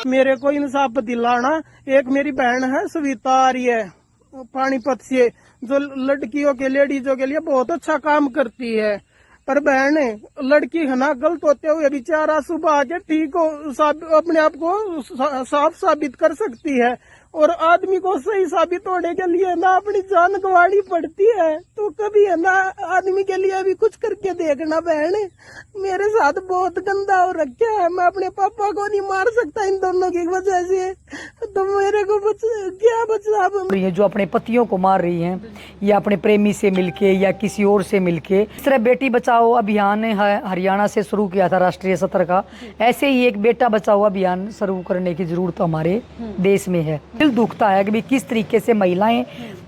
मेरे को इंसाफ दिलाना। एक मेरी बहन है सविता आ रही है पानीपत से, जो लड़कियों के लेडीजों के लिए बहुत अच्छा काम करती है। पर बहन लड़की है ना, गलत होते हुए बेचारा सुबह आके ठीक हो अपने आप को साफ साबित कर सकती है, और आदमी को सही साबित होने के लिए ना अपनी जान गंवानी पड़ती है। तो कभी है ना आदमी के लिए भी कुछ करके देखना बहन। मेरे साथ बहुत गंदा हो रखा है, मैं अपने पापा को नहीं मार सकता इन दोनों की वजह से, तो मेरे को क्या बचा अब। ये जो अपने पतियों को मार रही हैं या अपने प्रेमी से मिलके या किसी और से मिलके, इस तरह बेटी बचाओ अभियान हरियाणा से शुरू किया था राष्ट्रीय स्तर का, ऐसे ही एक बेटा बचाओ अभियान शुरू करने की जरूरत हमारे देश में है। दिल दुखता है कि भी किस तरीके से महिलाएं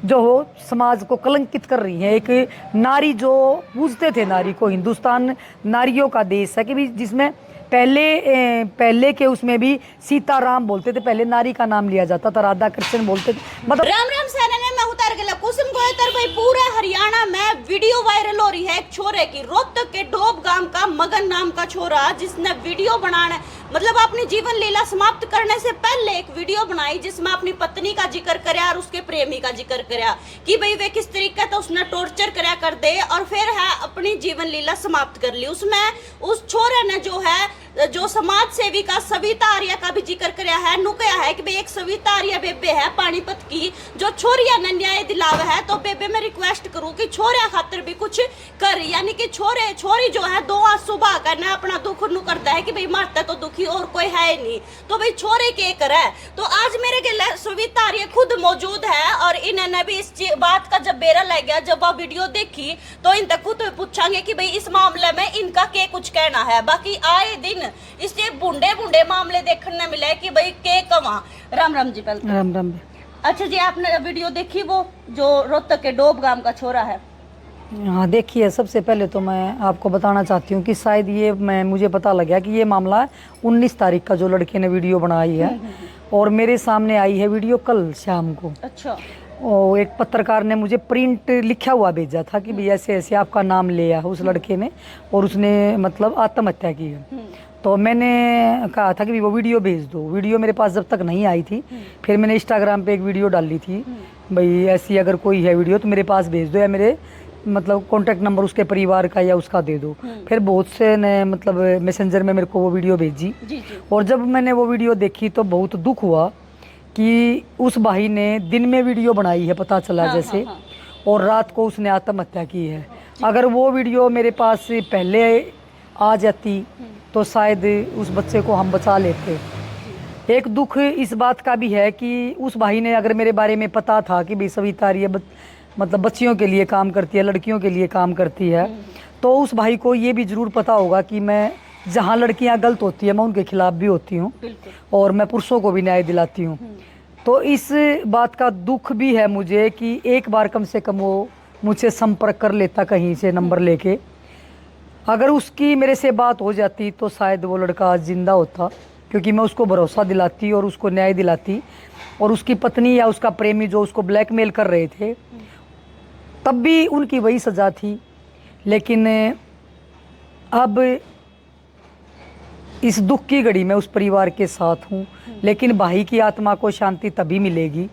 जो हो समाज को कलंकित कर रही हैं। एक नारी जो पूजते थे नारी को, हिंदुस्तान नारियों का देश है कि भी जिसमें पहले के उसमें भी सीताराम बोलते थे, पहले नारी का नाम लिया जाता था, राधा कृष्ण बोलते थे। मतलब राम राम सेना ने मैं उतार गया कुसुम गोयतर भाई, पूरा हरियाणा में वीडियो वायरल हो रही है एक छोरे की, रोहतक के डोब गांव का मगन नाम का छोरा, जिसने वीडियो बनाने मतलब अपनी जीवन लीला समाप्त करने से पहले एक वीडियो बनाई जिसमें अपनी पत्नी का जिक्र करया और उसके प्रेमी का जिक्र करया कि भाई वे किस तरीके से उसने टॉर्चर करया कर दे, और फिर है अपनी जीवन लीला समाप्त कर ली। उसमें उस छोरे ने जो है जो समाज सेविका सविता आर्या का भी जिक्र करया है, नु कहा है कि भाई एक सविता आर्या बेबे है पानीपत की जो छोरिया ने न्याय दिलावे है, तो बेबे मैं रिक्वेस्ट करूं कि छोरिया खातिर भी कुछ कर, यानी कि छोरी जो है दो आंसू बहा कर अपना दुख नु करता है कि भाई मरता तो दुखी और कोई है ही नहीं, तो भाई छोरे के करे। तो आज मेरे गले सविता आर्या खुद मौजूद है और इन्होंने भी इस बात का जब बेरा लग गया, जब वह वीडियो देखी तो इन तक खुद पूछांगे कि भाई इस मामले में इनका क्या कुछ कहना है। बाकी आए दिन इससे बुंडे मामले देखने मिले कि भाई के कमा। राम राम जी। पहले राम राम। अच्छा जी, आपने वीडियो देखी वो जो रोहतक के डोब गांव का छोरा है? हाँ देखिए, सबसे पहले तो मैं आपको बताना चाहती हूँ कि शायद ये मुझे पता लग गया कि ये मामला 19 तारीख का जो लड़के ने वीडियो बनाई है और मेरे सामने आई है वीडियो कल शाम को। अच्छा। और एक पत्रकार ने मुझे प्रिंट लिखा हुआ भेजा था कि भाई ऐसे ऐसे आपका नाम लिया उस लड़के ने और उसने मतलब आत्महत्या की है। तो मैंने कहा था कि वो वीडियो भेज दो। वीडियो मेरे पास जब तक नहीं आई थी, फिर मैंने इंस्टाग्राम पे एक वीडियो डाली थी, भाई ऐसी अगर कोई है वीडियो तो मेरे पास भेज दो या मेरे मतलब कॉन्टैक्ट नंबर उसके परिवार का या उसका दे दो। फिर बहुत से ने मतलब मैसेंजर में मेरे को वो वीडियो भेजी। और जब मैंने वो वीडियो देखी तो बहुत दुख हुआ कि उस भाई ने दिन में वीडियो बनाई है पता चला जैसे, और रात को उसने आत्महत्या की है। अगर वो वीडियो मेरे पास पहले आ जाती तो शायद उस बच्चे को हम बचा लेते। एक दुख इस बात का भी है कि उस भाई ने अगर मेरे बारे में पता था कि भाई सविता आर्य मतलब बच्चियों के लिए काम करती है, लड़कियों के लिए काम करती है, तो उस भाई को ये भी ज़रूर पता होगा कि मैं जहाँ लड़कियाँ गलत होती है मैं उनके खिलाफ भी होती हूँ और मैं पुरुषों को भी न्याय दिलाती हूँ। तो इस बात का दुख भी है मुझे कि एक बार कम से कम वो मुझसे संपर्क कर लेता कहीं से नंबर लेके। अगर उसकी मेरे से बात हो जाती तो शायद वो लड़का आज जिंदा होता, क्योंकि मैं उसको भरोसा दिलाती और उसको न्याय दिलाती। और उसकी पत्नी या उसका प्रेमी जो उसको ब्लैकमेल कर रहे थे तब भी उनकी वही सज़ा थी। लेकिन अब इस दुख की घड़ी में उस परिवार के साथ हूँ, लेकिन भाई की आत्मा को शांति तभी मिलेगी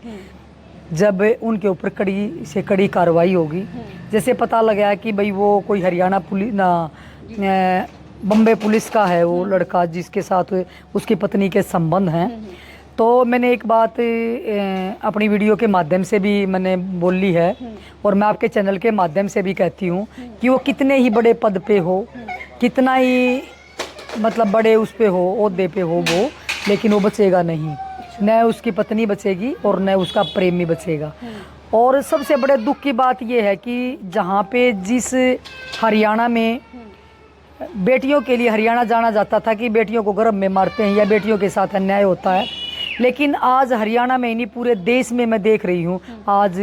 जब उनके ऊपर कड़ी से कड़ी कार्रवाई होगी। जैसे पता लगा कि भाई वो कोई हरियाणा पुलिस बम्बे पुलिस का है वो लड़का जिसके साथ उसकी पत्नी के संबंध हैं। तो मैंने एक बात अपनी वीडियो के माध्यम से भी मैंने बोली है और मैं आपके चैनल के माध्यम से भी कहती हूँ कि वो कितने ही बड़े पद पे हो, कितना ही मतलब बड़े उस पे हो, ओहदे पे हो वो, लेकिन वो बचेगा नहीं, न उसकी पत्नी बचेगी और न उसका प्रेमी बचेगा। और सबसे बड़े दुख की बात यह है कि जहाँ पे जिस हरियाणा में बेटियों के लिए हरियाणा जाना जाता था कि बेटियों को गर्भ में मारते हैं या बेटियों के साथ अन्याय होता है, लेकिन आज हरियाणा में ही नहीं पूरे देश में मैं देख रही हूँ आज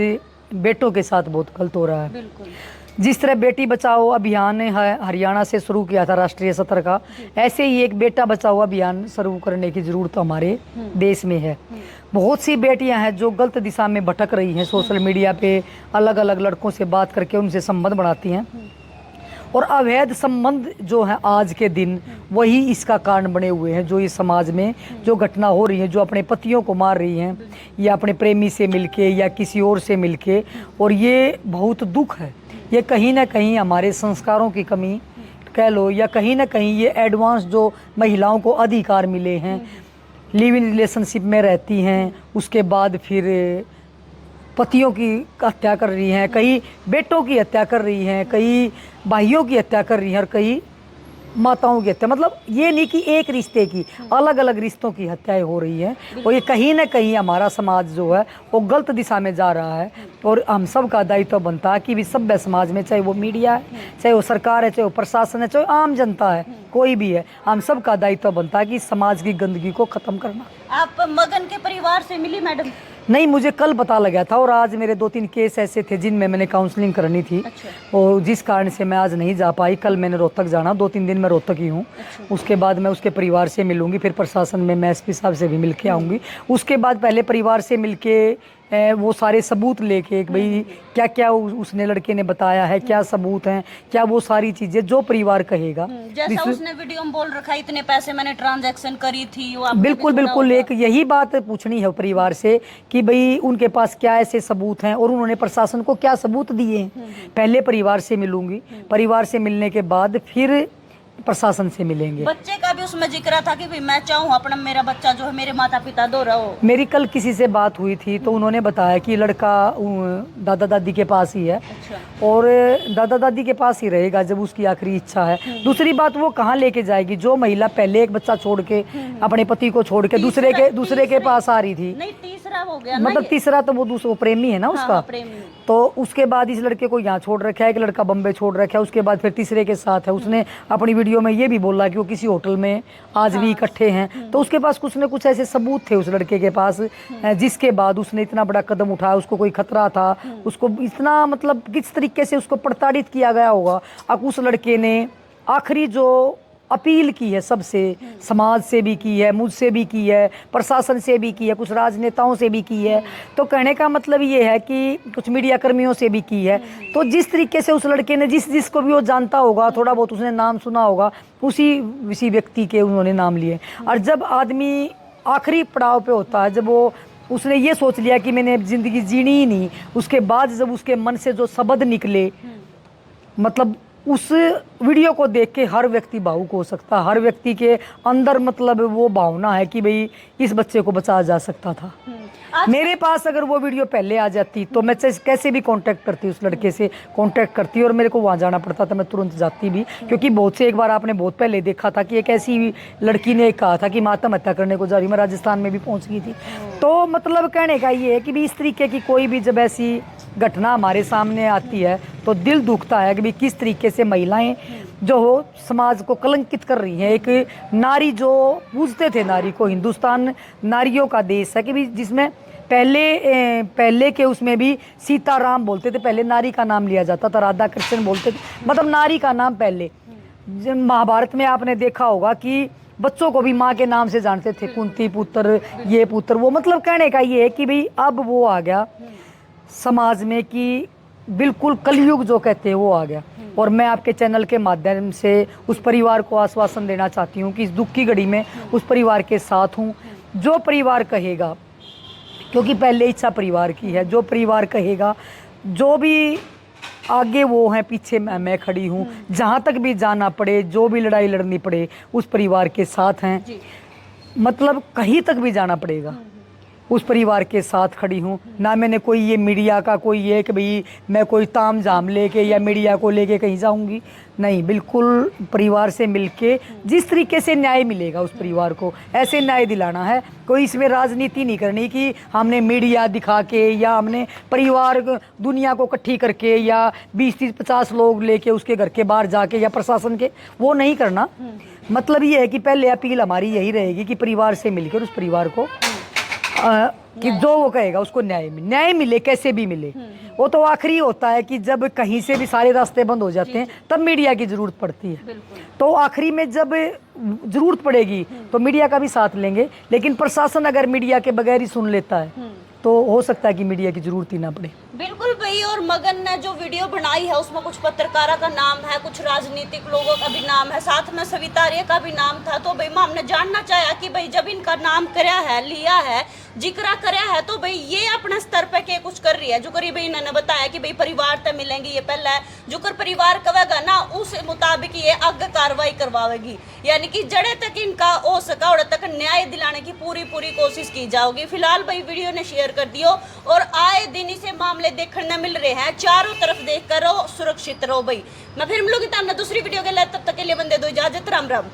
बेटों के साथ बहुत गलत हो रहा है। जिस तरह बेटी बचाओ अभियान हरियाणा से शुरू किया था राष्ट्रीय स्तर का, ऐसे ही एक बेटा बचाओ अभियान शुरू करने की ज़रूरत हमारे देश में है। बहुत सी बेटियां हैं जो गलत दिशा में भटक रही हैं, सोशल मीडिया पे अलग अलग लड़कों से बात करके उनसे संबंध बनाती हैं और अवैध संबंध जो है आज के दिन वही इसका कारण बने हुए हैं। जो इस समाज में जो घटना हो रही है, जो अपने पतियों को मार रही हैं या अपने प्रेमी से मिलके या किसी और से मिलके, और ये बहुत दुख है। ये कहीं ना कहीं हमारे संस्कारों की कमी कह लो, या कहीं ना कहीं ये एडवांस जो महिलाओं को अधिकार मिले हैं, लिव इन रिलेशनशिप में रहती हैं, उसके बाद फिर पतियों की हत्या कर रही हैं, कई बेटों की हत्या कर रही हैं, कई भाइयों की हत्या कर रही हैं, और कई माताओं की हत्या, मतलब ये नहीं कि एक रिश्ते की, अलग अलग रिश्तों की हत्याएं हो रही हैं। और ये कहीं ना कहीं हमारा समाज जो है वो गलत दिशा में जा रहा है। और हम सब का दायित्व बनता है कि भी सभ्य समाज में, चाहे वो मीडिया है, चाहे वो सरकार है, चाहे वो प्रशासन है, चाहे आम जनता है, कोई भी है, हम सब का दायित्व बनता है कि समाज की गंदगी को ख़त्म करना। आप मगन के परिवार से मिली मैडम? नहीं, मुझे कल पता लगा था, और आज मेरे 2-3 केस ऐसे थे जिनमें मैंने काउंसलिंग करनी थी। अच्छा। और जिस कारण से मैं आज नहीं जा पाई। कल मैंने रोहतक जाना, 2-3 दिन मैं रोहतक ही हूँ। अच्छा। उसके बाद मैं उसके परिवार से मिलूंगी, फिर प्रशासन में मैं एसपी साहब से भी मिल के आऊँगी। उसके बाद पहले परिवार से मिल के वो सारे सबूत लेके भाई क्या क्या उसने लड़के ने बताया है, क्या सबूत हैं, क्या वो सारी चीज़ें जो परिवार कहेगा। जैसा उसने वीडियो में बोल रखा है, इतने पैसे मैंने ट्रांजैक्शन करी थी, वो बिल्कुल बिल्कुल, एक यही बात पूछनी है परिवार से कि भाई उनके पास क्या ऐसे सबूत हैं और उन्होंने प्रशासन को क्या सबूत दिए हैं। पहले परिवार से मिलूंगी, परिवार से मिलने के बाद फिर प्रशासन से मिलेंगे। बच्चे का भी उसमें जिक्र था कि भाई मैं चाहूँ अपना मेरा बच्चा जो है मेरे माता पिता दो रहो। मेरी कल किसी से बात हुई थी तो उन्होंने बताया कि लड़का दादा दादी के पास ही है। अच्छा। और दादा दादी के पास ही रहेगा जब उसकी आखिरी इच्छा है। दूसरी बात, वो कहाँ लेके जाएगी? जो महिला पहले एक बच्चा छोड़ के अपने पति को छोड़ के दूसरे के पास आ रही थी, नहीं तीसरा हो गया, मतलब तीसरा तो वो प्रेमी है ना उसका। हाँ, प्रेमी। तो उसके बाद इस लड़के को यहाँ छोड़ रखा है, एक लड़का बम्बे छोड़ रखा है, उसके बाद फिर तीसरे के साथ है। उसने अपनी वीडियो में ये भी बोला कि वो किसी होटल में आज भी इकट्ठे हैं। तो उसके पास कुछ न कुछ ऐसे सबूत थे उस लड़के के पास, जिसके बाद उसने इतना बड़ा कदम उठाया। उसको कोई खतरा था, उसको इतना मतलब किस तरीके से उसको प्रताड़ित किया गया होगा। अब उस लड़के ने आखिरी जो अपील की है सबसे, समाज से भी की है, मुझसे भी की है, प्रशासन से भी की है, कुछ राजनेताओं से भी की है। तो कहने का मतलब ये है कि कुछ मीडिया कर्मियों से भी की है। तो जिस तरीके से उस लड़के ने जिसको भी वो जानता होगा, थोड़ा बहुत उसने नाम सुना होगा, उसी व्यक्ति के उन्होंने नाम लिए। और जब आदमी आखिरी पड़ाव पे होता है, जब उसने ये सोच लिया कि मैंने ज़िंदगी जीनी ही नहीं, उसके बाद जब उसके मन से जो शब्द निकले, मतलब उस वीडियो को देख के हर व्यक्ति भावुक हो सकता है। हर व्यक्ति के अंदर मतलब वो भावना है कि भाई इस बच्चे को बचाया जा सकता था। मेरे पास अगर वो वीडियो पहले आ जाती तो मैं कैसे भी कांटेक्ट करती, उस लड़के से कांटेक्ट करती, और मेरे को वहाँ जाना पड़ता था, मैं तुरंत जाती भी। क्योंकि बहुत से एक बार आपने बहुत पहले देखा था कि एक ऐसी लड़की ने कहा था कि मैं आत्महत्या करने को जा रही, मैं राजस्थान में भी पहुँच गई थी। तो मतलब कहने का ये है कि भी इस तरीके की कोई भी जब ऐसी घटना हमारे सामने आती है तो दिल दुखता है कि भी किस तरीके से महिलाएं जो हो समाज को कलंकित कर रही हैं। एक नारी, जो पूजते थे नारी को, हिंदुस्तान नारियों का देश है कि भी जिसमें पहले के उसमें भी सीताराम बोलते थे, पहले नारी का नाम लिया जाता था, राधा कृष्ण बोलते थे, मतलब नारी का नाम पहले। महाभारत में आपने देखा होगा कि बच्चों को भी माँ के नाम से जानते थे, कुंती पुत्र, ये पुत्र वो। मतलब कहने का ये है कि भाई अब वो आ गया समाज में कि बिल्कुल कलयुग जो कहते हैं वो आ गया। और मैं आपके चैनल के माध्यम से उस परिवार को आश्वासन देना चाहती हूँ कि इस दुख की घड़ी में उस परिवार के साथ हूँ। जो परिवार कहेगा, क्योंकि पहले इच्छा परिवार की है, जो परिवार कहेगा, जो भी आगे वो हैं, पीछे मैं खड़ी हूँ। जहाँ तक भी जाना पड़े, जो भी लड़ाई लड़नी पड़े, उस परिवार के साथ हैं। मतलब कहीं तक भी जाना पड़ेगा, उस परिवार के साथ खड़ी हूँ। ना मैंने कोई ये मीडिया का कोई ये कि भाई मैं कोई ताम झाम लेके या मीडिया को लेके कहीं जाऊँगी, नहीं। बिल्कुल परिवार से मिलके जिस तरीके से न्याय मिलेगा उस परिवार को, ऐसे न्याय दिलाना है। कोई इसमें राजनीति नहीं करनी कि हमने मीडिया दिखा के या हमने परिवार दुनिया को इकट्ठी करके या 20-30-50 लोग लेके उसके घर के बाहर जाके या प्रशासन के, वो नहीं करना। मतलब ये है कि पहले अपील हमारी यही रहेगी कि परिवार से मिलकर उस परिवार को कि जो वो कहेगा उसको न्याय मिले, कैसे भी मिले। वो तो आखिरी होता है कि जब कहीं से भी सारे रास्ते बंद हो जाते हैं तब मीडिया की जरूरत पड़ती है। तो आखिरी में जब जरूरत पड़ेगी तो मीडिया का भी साथ लेंगे। लेकिन प्रशासन अगर मीडिया के बगैर ही सुन लेता है तो हो सकता है कि मीडिया की जरूरत ही ना पड़े। बिल्कुल भाई। और मगन ने जो वीडियो बनाई है उसमें कुछ पत्रकारों का नाम है, कुछ राजनीतिक लोगों का भी नाम है, साथ में सविता आर्य का भी नाम था। तो भाई हमने जानना चाहा कि भाई जब इनका नाम करया है, लिया है, जिक्र करया है, तो भाई ये अपने स्तर पे के कुछ कर रही है। जो करीब इन्होंने बताया कि भाई परिवार तक मिलेंगी, ये पहला है जो कर परिवार कहेगा ना उस मुताबिक ये आगे कार्रवाई करवाएगी, यानी कि जड़े तक इनका हो सका और तक न्याय दिलाने की पूरी कोशिश की जाएगी। फिलहाल भाई वीडियो ने शेयर कर दियो और आए दिन इसे मामले देखने मिल रहे हैं, चारों तरफ देख कर रहो, सुरक्षित रहो भाई। मैं फिर मिलूंगी दूसरी वीडियो के लिए, तब तक के लिए बंदे दो इजाजत, राम राम।